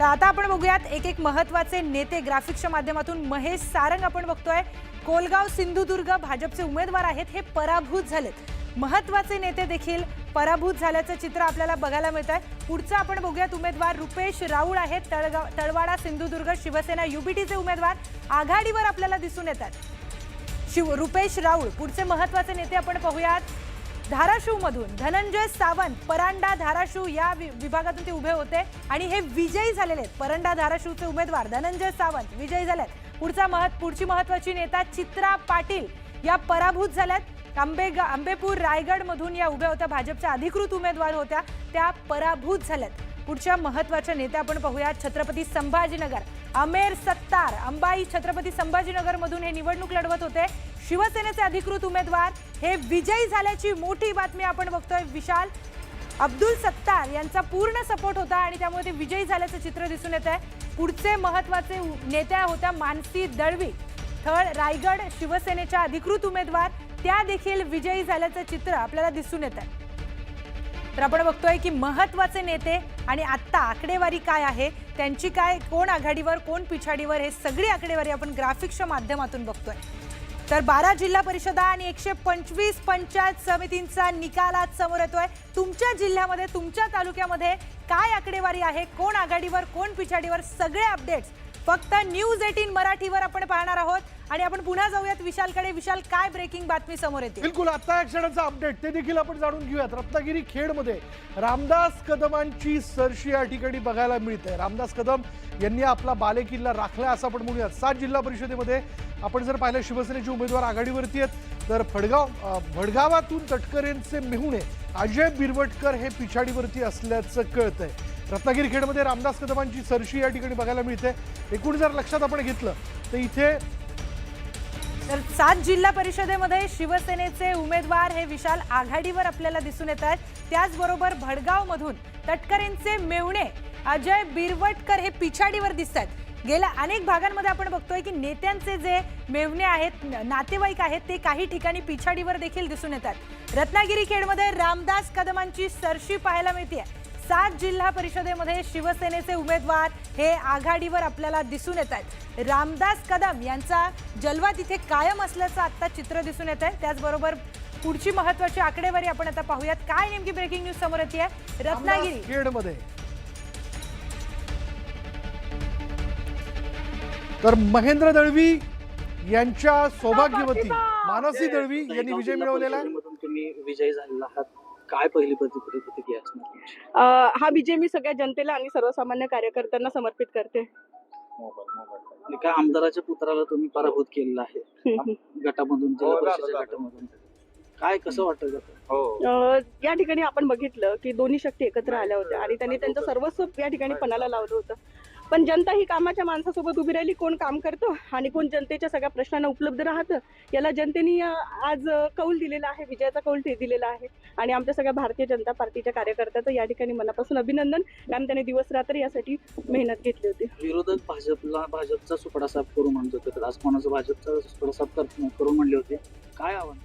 तर आता आपण बघूयात एक एक महत्त्वाचे नेते ग्राफिक्सच्या माध्यमातून. महेश सारंग आपण बघतोय, कोलगाव सिंधुदुर्ग भाजपचे उमेदवार आहेत, हे पराभूत झालेत. महत्त्वाचे नेते देखील पराभूत झाल्याचं चित्र आपल्याला बघायला मिळतंय. पुढचा आपण बघूयात उमेदवार रुपेश राऊळ आहेत, तळवाडा सिंधुदुर्ग शिवसेना युबीटीचे उमेदवार आघाडीवर आपल्याला दिसून येतात. रुपेश राऊळ. पुढचे महत्त्वाचे नेते आपण पाहूयात, धाराशिव मधून धनंजय सावंत, परांडा धाराशिव या विभागातून ते उभे होते आणि हे विजयी झालेले आहेत. परांडा धाराशिवचे उमेदवार धनंजय सावंत विजयी झालेत. पुढची महत्त्वाची नेता चित्रा पाटील या पराभूत झाल्यात. आंबेपूर रायगड मधून या उभ्या होत्या, भाजपच्या अधिकृत उमेदवार होत्या, त्या पराभूत झाल्यात. पुढच्या महत्त्वाच्या नेत्या आपण पाहूया, छत्रपती संभाजीनगर अमेर सत्तार अंबाई छत्रपती संभाजीनगर मधून हे निवडणूक लढवत होते. शिवसेनेचे अधिकृत उमेदवार हे विजयी झाल्याची मोठी बातमी आपण बघतोय. विशाल अब्दुल सत्तार यांचा पूर्ण सपोर्ट होता आणि त्यामुळे ते विजयी झाल्याचं चित्र दिसून येत आहे. पुढचे महत्त्वाचे नेत्या होत्या मानसी दळवी, थळ रायगड शिवसेनेच्या अधिकृत उमेदवार, त्या देखील विजयी झाल्याचं चित्र आपल्याला दिसून येत आहे. तर आपण बघतोय की महत्त्वाचे नेते आणि आत्ता आकडेवारी काय आहे, त्यांची काय, कोण आघाडीवर कोण पिछाडीवर, हे सगळी आकडेवारी आपण ग्राफिक्सच्या माध्यमातून बघतोय. तर 12 जिल्हा परिषदा आणि 125 पंचायत समितींचा निकाल आज समोर येतोय. तुमच्या जिल्ह्यामध्ये तुमच्या तालुक्यामध्ये काय आकडेवारी आहे, कोण आघाडीवर कोण पिछाडीवर, सगळे अपडेट्स फक्त न्यूज 18 मराठीवर आपण पाहणार आहोत. आणि आपण पुन्हा जाऊयात विशालकडे. विशाल, काय ब्रेकिंग बातमी समोर येते? बिलकुल, आता एक क्षणाचा अपडेट ते देखील आपण जाणून घेऊयात. रत्नागिरी खेडमध्ये रामदास कदमांची सरशी या ठिकाणी बघायला मिळते. रामदास कदम यांनी आपला बालेकिल्ला राखला असं आपण म्हणूयात. 7 जिल्हा परिषदेमध्ये आपण जर पाहिलं शिवसेनेचे उमेदवार आघाडीवरती आहेत, तर भडगावातून तटकरेंचे मेहुणे अजय बिरवटकर हे पिछाडीवरती असल्याचं कळतंय. रत्नागिरी खेडमध्ये रामदास कदमांची सरशी या ठिकाणी बघायला मिळते. एकूण जर लक्षात आपण घेतलं तर इथे 7 जिल्हा परिषदेमध्ये शिवसेनेचे उमेदवार हे विशाल आघाडीवर आपल्याला दिसून येत आहेत. त्याचबरोबर भडगाव मधून तटकरेंचे मेहुणे अजय बिरवटकर हे पिछाडीवर दिसत आहेत. गेल्या अनेक भागांमध्ये आपण बघतोय की नेत्यांचे जे मेहुणे आहेत, नातेवाईक आहेत, ते काही ठिकाणी पिछाडीवर देखील दिसून येतात. रत्नागिरी खेडमध्ये रामदास कदमांची सरशी पाहायला मिळते. 7 जिल्हा परिषदेमध्ये शिवसेनेचे उमेदवार हे आघाडीवर आपल्याला दिसून येत आहेत. रामदास कदम यांचा जलवा तिथे कायम असल्याचं आता चित्र दिसून येत आहे. त्याचबरोबर पुढची महत्त्वाची आकडेवारी आपण आता पाहूयात, काय नेमकी ब्रेकिंग न्यूज समोर येते रत्नागिरी खेडमध्ये. तर महेंद्र दळवी यांच्या सौभाग्यवती मानसी दळवी यांनी विजय मिळवलेला आहे. तुम्ही विजयी झालेला आहात, काय पहिली प्रतिक्रिया असणार? हा विजय मी सगळ्या जनतेला आणि सर्वसामान्य कार्यकर्त्यांना समर्पित करते. एका आमदाराच्या पुत्राला तुम्ही पराभूत केलेला आहे गटामधून, जिल्हा परिषदेच्या गटामधून, काय कसं वाटतं? या ठिकाणी आपण बघितलं की दोन्ही शक्ती एकत्र आल्या होत्या आणि त्यांनी त्यांचं सर्वस्व या ठिकाणी पणाला लावलं होतं. पण जनता ही कामाच्या माणसासोबत उभी राहिली. कोण काम करतं आणि कोण जनतेच्या सगळ्या प्रश्नांना उपलब्ध राहतं, याला जनतेने आज कौल दिलेला आहे, विजयाचा कौल दिलेला आहे. आणि आमच्या सगळ्या भारतीय जनता पार्टीच्या कार्यकर्त्याचं या ठिकाणी मनापासून अभिनंदन, कारण त्यांनी दिवस रात्र यासाठी मेहनत घेतली होती. विरोधक भाजपचा सुपडा साफ करू म्हणत होते, तर आज कोणाचा भाजपचा सुपडा साफ करू म्हणले होते, काय आव्हान?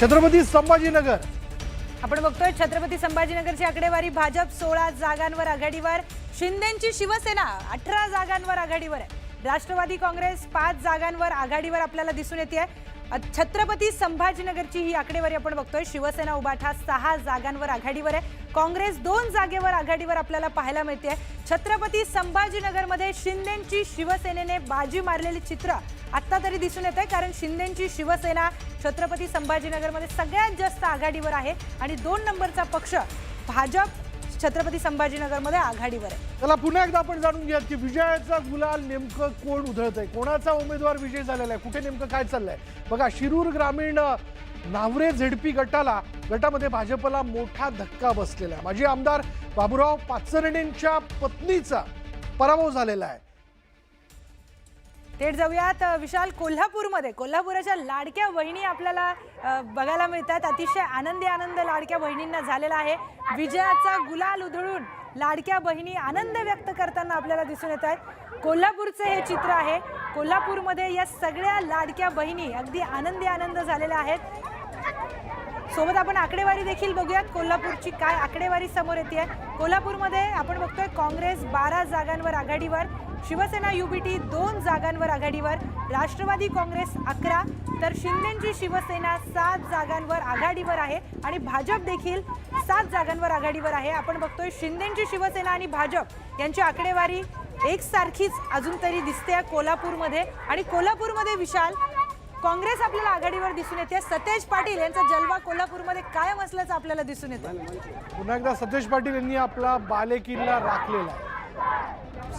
छत्रपती संभाजीनगर आपण बघतोय, छत्रपती संभाजीनगरची आकडेवारी, भाजप 16 जागांवर आघाडीवर, शिंदेची शिवसेना 18 जागांवर आघाडीवर आहे. राष्ट्रवादी काँग्रेस 5 जागांवर आघाडीवर आपल्याला दिसून येते. छत्रपती संभाजीनगरची ही आकडेवारी आपण बघतोय. शिवसेना उबाठा 6 जागांवर आघाडीवर आहे. काँग्रेस 2 जागेवर आघाडीवर आपल्याला पाहायला मिळते. छत्रपती संभाजीनगरमध्ये शिंदेची शिवसेनेने बाजी मारलेली चित्र आत्ता तरी दिसून येत आहे, कारण शिंदेची शिवसेना छत्रपती संभाजीनगरमध्ये सगळ्यात जास्त आघाडीवर आहे आणि 2 नंबरचा पक्ष भाजप छत्रपती संभाजीनगरमध्ये आघाडीवर आहे. त्याला पुन्हा एकदा आपण जाणून घ्या की विजयाचा गुलाल नेमकं कोण उधळत आहे, कोणाचा उमेदवार विजय झालेला आहे, कुठे नेमकं काय चाललंय. बघा, शिरूर ग्रामीण नावरे झेडपी गटामध्ये भाजपला मोठा धक्का बसलेला आहे. माजी आमदार बाबूराव पाचरणेंच्या पत्नीचा पराभव झालेला आहे. थेट जाऊयात विशाल, कोल्हापुराच्या लाडक्या बहिणी आपल्याला बघायला मिळतात. अतिशय आनंद लाडक्या बहिणींना झालेला आहे. विजयाचा गुलाल उधळून लाडक्या बहिणी आनंद व्यक्त करताना आपल्याला दिसून येत आहेत. कोल्हापूरचे हे चित्र आहे. कोल्हापूरमध्ये या सगळ्या लाडक्या बहिणी अगदी आनंद झालेल्या आहेत. सोबत आपण आकडेवारी देखील बघूयात कोल्हापूरची काय आकडेवारी समोर येते. कोल्हापूरमध्ये आपण बघतोय काँग्रेस 12 जागांवर आघाडीवर, शिवसेना युबीटी 2 जागांवर आघाडीवर, राष्ट्रवादी काँग्रेस 11 तर शिंदेची शिवसेना 7 जागांवर आघाडीवर आहे आणि भाजप देखील 7 जागांवर आघाडीवर आहे. आपण बघतोय शिंदेची शिवसेना आणि भाजप यांची आकडेवारी एकसारखीच अजून तरी दिसते कोल्हापूरमध्ये. आणि कोल्हापूरमध्ये विशाल काँग्रेस आपल्याला आघाडीवर दिसून येते. सतेज पाटील यांचा जलवा कोल्हापूरमध्ये कायम असल्याचं आपल्याला दिसून येतं. पुन्हा एकदा सतेज पाटील यांनी आपला बालेकिल्ला राखलेला आहे.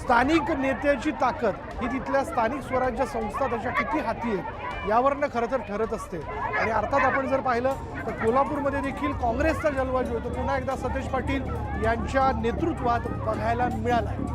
स्थानिक नेत्याची ताकद ही तिथल्या स्थानिक स्वराज्य संस्था त्याच्या किती हाती आहेत यावरनं खरं तर ठरत असते. आणि अर्थात आपण जर पाहिलं तर कोल्हापूरमध्ये देखील काँग्रेसचा जलवा जो होतो पुन्हा एकदा सतेज पाटील यांच्या नेतृत्वात बघायला मिळाला आहे.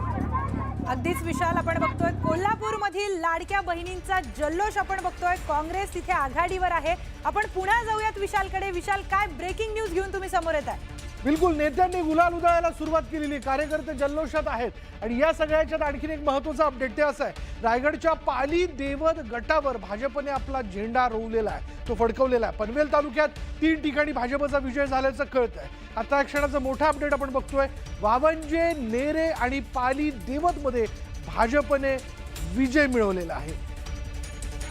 अगदीच विशाल, आपण बघतोय कोल्हापूरमधील लाडक्या बहिणींचा जल्लोष आपण बघतोय. काँग्रेस तिथे आघाडीवर आहे. आपण पुन्हा जाऊयात विशालकडे. विशाल, काय ब्रेकिंग न्यूज घेऊन तुम्ही समोर येत आहे? बिलकुल, नेत्यांनी गुलाल उधळायला सुरुवात केलेली, कार्यकर्ते जल्लोषात आहेत. आणि या सगळ्याच्यात आणखीन एक महत्त्वाचा अपडेट ते असं आहे, रायगडच्या पाली देवत गटावर भाजपने आपला झेंडा रोवलेला आहे, तो फडकवलेला आहे. पनवेल तालुक्यात 3 ठिकाणी भाजपचा विजय झाल्याचं कळतंय. आता क्षणाचा मोठा अपडेट आपण बघतोय, वावंजे, नेरे आणि पाली देवतमध्ये भाजपने विजय मिळवलेला आहे.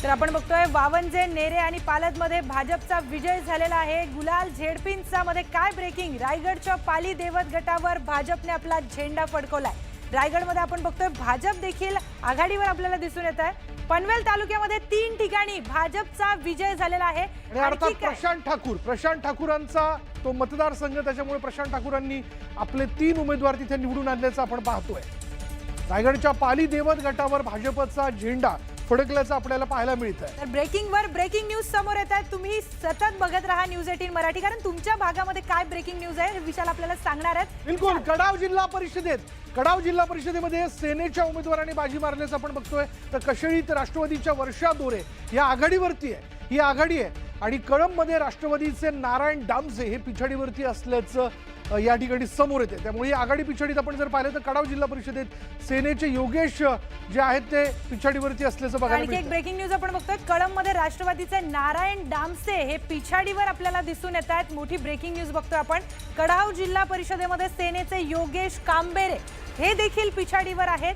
तर आपण बघतोय वावंजे, नेरे आणि पालदमध्ये भाजपचा विजय झालेला आहे. गुलाल झेडपिंचा मध्ये काय ब्रेकिंग, रायगडच्या पाली देवत गटावर भाजपने आपला झेंडा फडकवलाय. रायगडमध्ये आपण बघतोय भाजप देखील आघाडीवर आपल्याला दिसून येत आहे. पनवेल तालुक्यामध्ये 3 ठिकाणी भाजपचा विजय झालेला आहे. आणि अर्थात प्रशांत ठाकूरांचा तो मतदारसंघ, त्याच्यामुळे प्रशांत ठाकूरांनी आपले 3 उमेदवार तिथे निवडून आणल्याचं आपण पाहतोय. रायगडच्या पाली देवत गटावर भाजपचा झेंडा फडकल्याचं आपल्याला पाहायला मिळत आहे. तर ब्रेकिंग न्यूज समोर येत आहेत. तुम्ही सतत बघत राहा न्यूज 18 मराठी, कारण तुमच्या भागामध्ये काय ब्रेकिंग न्यूज आहे हे विशाल आपल्याला सांगणार आहेत. बिलकुल, कडाव जिल्हा परिषदेमध्ये सेनेच्या उमेदवारांनी बाजी मारल्याचं आपण बघतोय. तर कशेळीत राष्ट्रवादीच्या वर्षा दोरे या आघाडीवरती आहे, ही आघाडी आहे. आणि कळंबमध्ये राष्ट्रवादीचे नारायण डामसे हे पिछाडीवरती असल्याचं या ठिकाणी समोर येते. त्यामुळे ही आघाडी पिछाडीत आपण जर पाहिलं तर कडाव जिल्हा परिषदेत सेनेचे योगेश जे आहेत ते पिछाडीवरती असल्याचं बघायला आणखी एक मिळतं. ब्रेकिंग न्यूज आपण बघतोय, कळंबमध्ये राष्ट्रवादीचे नारायण डामसे हे पिछाडीवर आपल्याला दिसून येत आहेत. मोठी ब्रेकिंग न्यूज बघतोय आपण. कडाव जिल्हा परिषदेमध्ये सेनेचे योगेश कांबेरे हे देखील पिछाडीवर आहेत.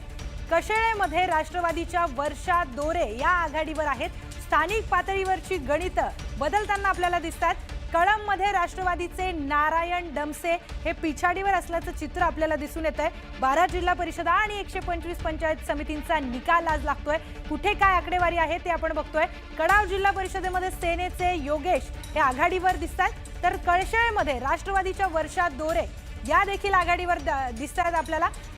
कशेळेमध्ये राष्ट्रवादीच्या वर्षा दोरे या आघाडीवर आहेत. स्थानिक पातळीवरची गणितं बदलताना आपल्याला दिसतात. कळंबमध्ये राष्ट्रवादीचे नारायण डमसे हे पिछाडीवर असल्याचं चित्र आपल्याला दिसून येत आहे. 12 जिल्हा परिषदा आणि 125 पंचायत समितींचा निकाल आज लागतोय. कुठे काय आकडेवारी आहे ते आपण बघतोय. कडाव जिल्हा परिषदेमध्ये सेनेचे योगेश हे आघाडीवर दिसतात, तर कळशेळमध्ये राष्ट्रवादीच्या वर्षा दोरे या देखील आघाडीवर दिसतात आपल्याला.